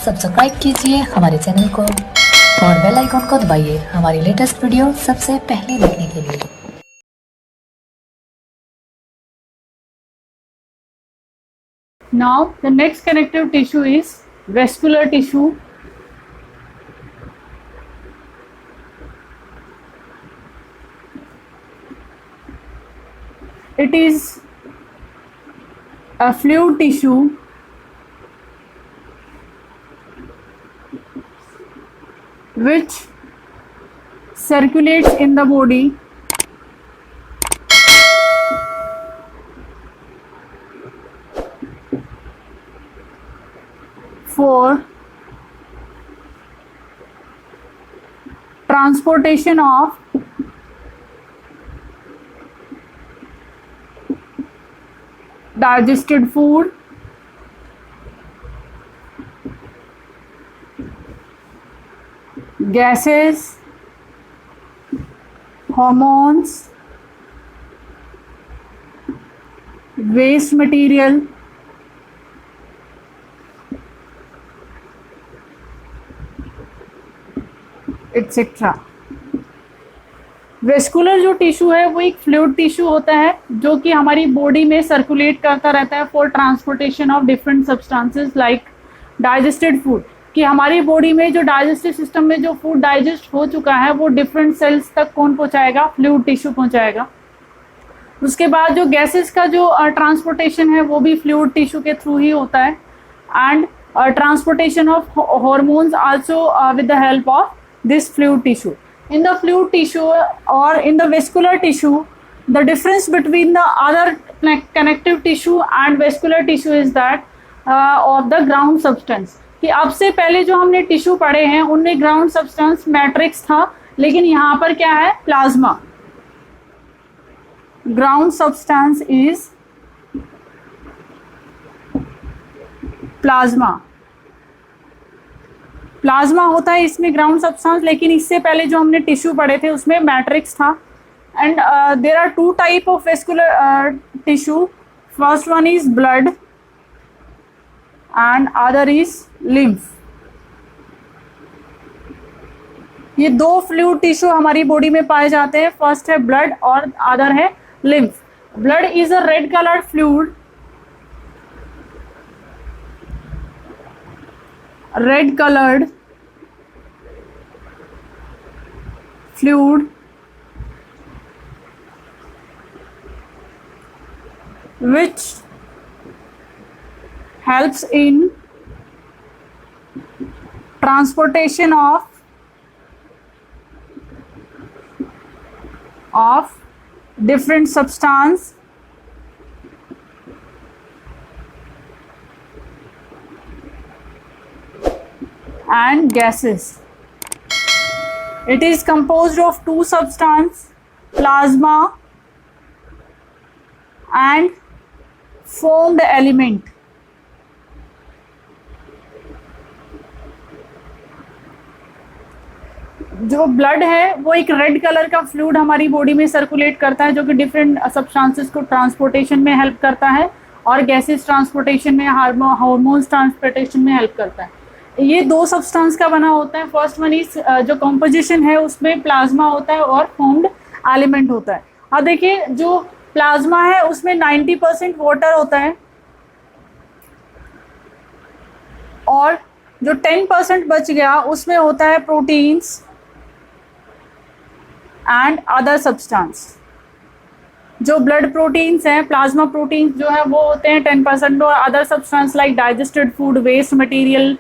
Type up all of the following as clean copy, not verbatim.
Subscribe कीजिए हमारे channel को और बेल आइकॉन को दबाइए हमारी लेटेस्ट वीडियो सबसे पहले देखने के लिए। Now the next connective tissue is vascular tissue. It is a fluid tissue which circulates in the body for transportation of digested food, gases, hormones, waste material, etcetera. Vascular जो tissue है वो एक fluid tissue होता है जो कि हमारी body में सर्कुलेट करता रहता है for transportation of different substances like digested food, कि हमारी बॉडी में जो डाइजेस्टिव सिस्टम में जो फूड डाइजेस्ट हो चुका है वो डिफरेंट सेल्स तक कौन पहुंचाएगा? फ्लूइड टिश्यू पहुंचाएगा। उसके बाद जो गैसेस का जो ट्रांसपोर्टेशन है वो भी फ्लूइड टिश्यू के थ्रू ही होता है, and transportation of hormones also with the help of this fluid tissue. In the fluid tissue or in the vascular tissue, the difference between the other connective tissue and vascular tissue is that of the ground substance. कि अब से पहले जो हमने tissue पढ़े हैं उनमें ground substance matrix था, लेकिन यहाँ पर क्या है? Plasma. Ground substance is plasma. Plasma होता है इसमें ग्राउंड सब्सटेंस, लेकिन इससे पहले जो हमने टिश्यू पढ़े थे उसमें मैट्रिक्स था। And there are two type of vascular tissue. First one is blood and other is lymph. ये दो फ्लूइड टिश्यू हमारी बॉडी में पाए जाते हैं, फर्स्ट है ब्लड और अदर है lymph. Blood is a red coloured fluid, red colored fluid which helps in transportation of different substance and gases. It is composed of two substances, plasma and formed element. जो blood है वो एक red colour का fluid हमारी body में circulate करता है जो कि डिफरेंट सब्सटेंसेस को ट्रांसपोर्टेशन में हेल्प करता है और गैसेस ट्रांसपोर्टेशन में, हार्मोन्स ट्रांसपोर्टेशन में हेल्प करता है। ये दो सब्सटेंस का बना होता है। फर्स्ट वन इज जो कॉम्पोजिशन है उसमें प्लाज्मा होता है और फॉर्म्ड एलिमेंट होता है। अब देखिए जो प्लाज्मा है उसमें 90% वाटर होता है और जो 10% बच गया उसमें होता है प्रोटीन्स एंड अदर सब्सटेंस। जो ब्लड प्रोटीन्स हैं, प्लाज्मा प्रोटीन्स जो है वो होते हैं 10% और other substance like digested food, waste material,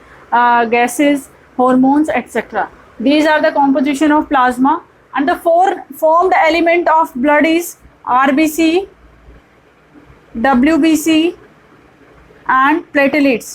gases, hormones, etc. These are the composition of plasma, and the four formed element of blood is RBC, WBC and platelets.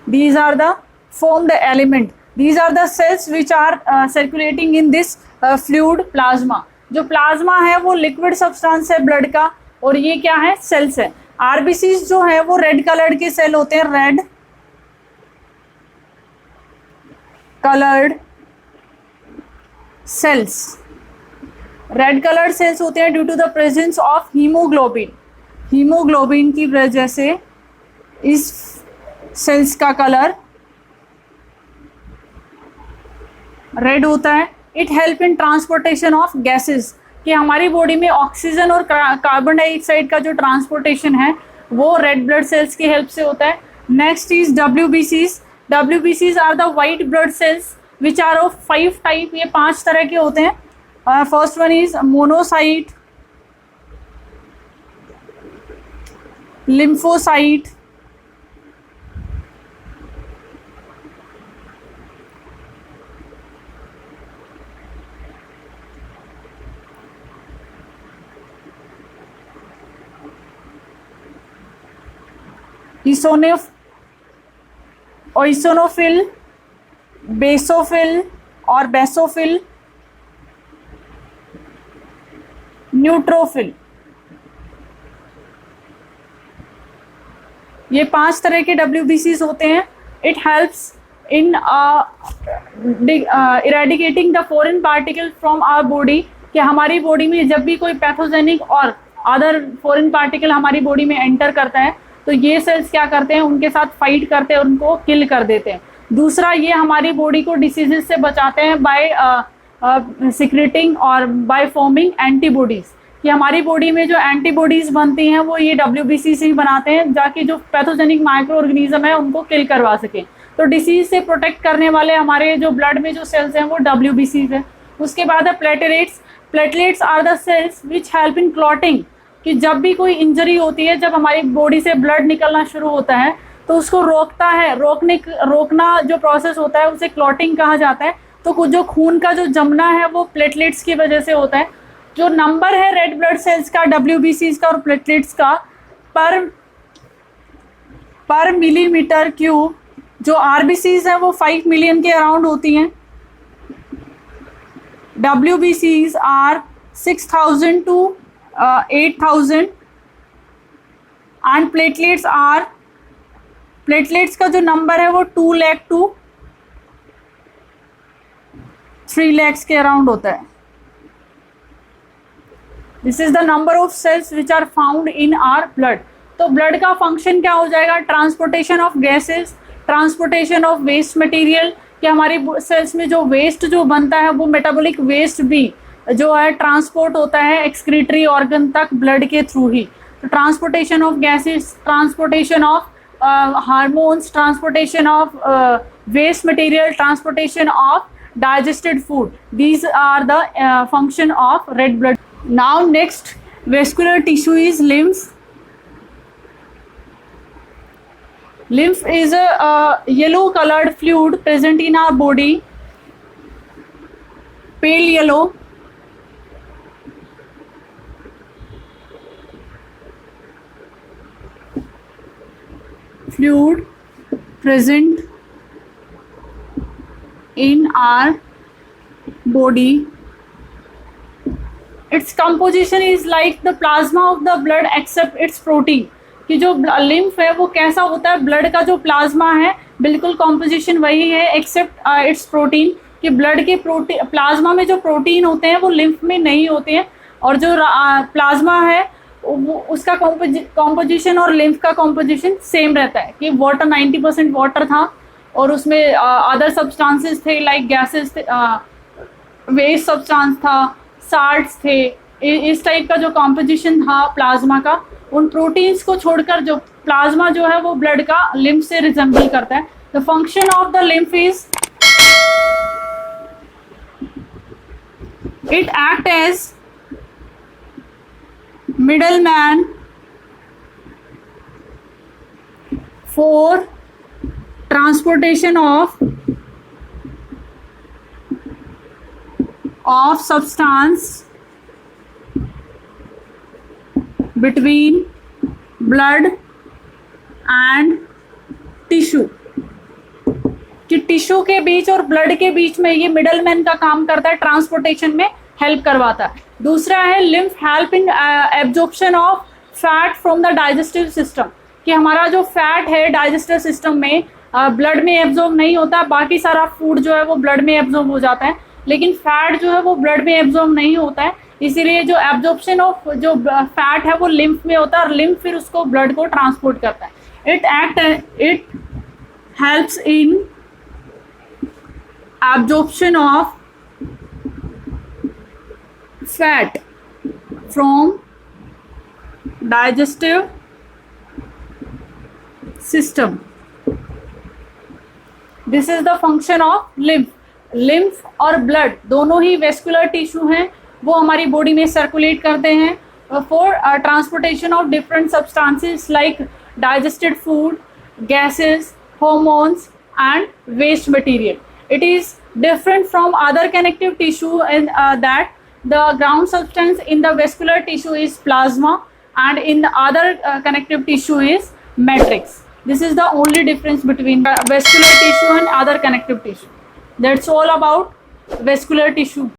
These are the formed element. These are the cells which are circulating in this fluid plasma. जो plasma है वो liquid substance है blood का, और ये क्या है? Sales है। आरबीसीज जो है वो रेड कलर्ड के सेल होते हैं, red coloured cells. Red coloured cells होते हैं due to the presence of haemoglobin. Haemoglobin की वजह से इस सेल्स का कलर रेड होता है। It help in transportation of gases, कि हमारी बॉडी में ऑक्सीजन और कार्बन डाइऑक्साइड का जो ट्रांसपोर्टेशन है वो रेड ब्लड सेल्स की हेल्प से होता है। Next is WBCs। WBCs are the white blood cells which are of 5 type, ये 5 तरह के होते हैं। First one is monocyte, lymphocyte, eosinophil, basophil और बेसोफिल, न्यूट्रोफिल। ये 5 तरह के WBCs होते हैं। It helps in eradicating the foreign particle from our body, कि हमारी बॉडी में जब भी कोई पैथोजेनिक और अदर फॉरेन पार्टिकल हमारी बॉडी में एंटर करता है तो ये सेल्स क्या करते हैं, उनके साथ फाइट करते हैं, उनको किल कर देते हैं। दूसरा, ये हमारी बॉडी को डिसीजेस से बचाते हैं बाय सिक्रेटिंग और बाय फॉर्मिंग एंटीबॉडीज, कि हमारी बॉडी में जो एंटीबॉडीज बनती हैं वो ये WBC से ही बनाते हैं, जाकि जो पैथोजेनिक माइक्रो ऑर्गेनिज्म है उनको किल करवा सके। तो डिसीज से प्रोटेक्ट करने वाले हमारे जो ब्लड में जो सेल्स हैं वो WBCs है। उसके बाद है platelets. Platelets are the cells which help in clotting, कि जब भी कोई इंजरी होती है, जब हमारी बॉडी से ब्लड निकलना शुरू होता है तो उसको रोकता है, रोकना जो प्रोसेस होता है उसे क्लॉटिंग कहा जाता है। तो जो खून का जो जमना है वो प्लेटलेट्स की वजह से होता है। जो नंबर है रेड ब्लड सेल्स का, WBCs का और प्लेटलेट्स का पर मिलीमीटर क्यूब, जो RBCs हैं वो 5 मिलियन के अराउंड होती हैं। WBCs are 6,000 to 8,000 and platelets का जो नंबर है वो 2 लाख to 3 lakhs के अराउंड होता है। This is the number of cells which are found in our blood. तो ब्लड का फंक्शन क्या हो जाएगा, transportation of gases, transportation of waste material, कि हमारी सेल्स में जो वेस्ट जो बनता है वो मेटाबॉलिक वेस्ट भी जो है ट्रांसपोर्ट होता है एक्सक्रीटरी ऑर्गन तक ब्लड के थ्रू ही। तो transportation of gases, transportation of hormones, transportation of waste मटेरियल, ट्रांसपोर्टेशन ऑफ digested food, these are the function of red blood. Now next vascular tissue is lymph. Lymph is a yellow colored fluid present in our body, pale yellow, fluid present in our body. Its composition is like the plasma of the blood except its protein, कि जो lymph है वो कैसा होता है, blood का जो plasma है बिल्कुल कॉम्पोजिशन वही है एक्सेप्ट इट्स प्रोटीन, कि ब्लड के प्रोटीन प्लाज्मा में जो प्रोटीन होते हैं वो लिम्फ में नहीं होते हैं, और जो प्लाज्मा है वो उसका कॉम्पोजिशन और लिम्फ का कॉम्पोजिशन सेम रहता है, कि वाटर 90% वाटर था और उसमें अदर सब्सटेंसेस थे लाइक गैसेस थे, वेस्ट सब्सटेंस था, साल्ट्स थे, इस टाइप का जो कॉम्पोजिशन था प्लाज्मा का। उन प्रोटीन्स को छोड़कर जो प्लाज्मा जो है वो ब्लड का लिम्फ से रिजेंबल करता है। The function of the lymph is it act as middleman for transportation of substance between blood and tissue, कि टिश्यू के बीच और ब्लड के बीच में ये मिडलमैन का काम करता है, ट्रांसपोर्टेशन में हेल्प करवाता है। दूसरा है lymph help in absorption of fat from the digestive system, कि हमारा जो फैट है डाइजेस्टिव सिस्टम में ब्लड में एब्जॉर्ब नहीं होता, बाकी सारा फूड जो है वो ब्लड में एब्जॉर्ब हो जाता है, लेकिन फैट जो है वो ब्लड में एब्जॉर्ब नहीं होता है, इसीलिए जो एब्जॉर्प्शन ऑफ जो फैट है वो लिम्फ में होता है और लिम्फ फिर उसको ब्लड को ट्रांसपोर्ट करता है। It helps in absorption of fat from digestive system. This is the function of lymph. Lymph और ब्लड दोनों ही वेस्कुलर टिश्यू हैं, वो हमारी बॉडी में सर्कुलेट करते हैं for transportation of different substances like digested food, gases, hormones and waste material. It is different from other connective tissue in that the ground substance in the vascular tissue is plasma and in the other connective tissue is matrix. This is the only difference between vascular tissue and other connective tissue. That's all about vascular tissue.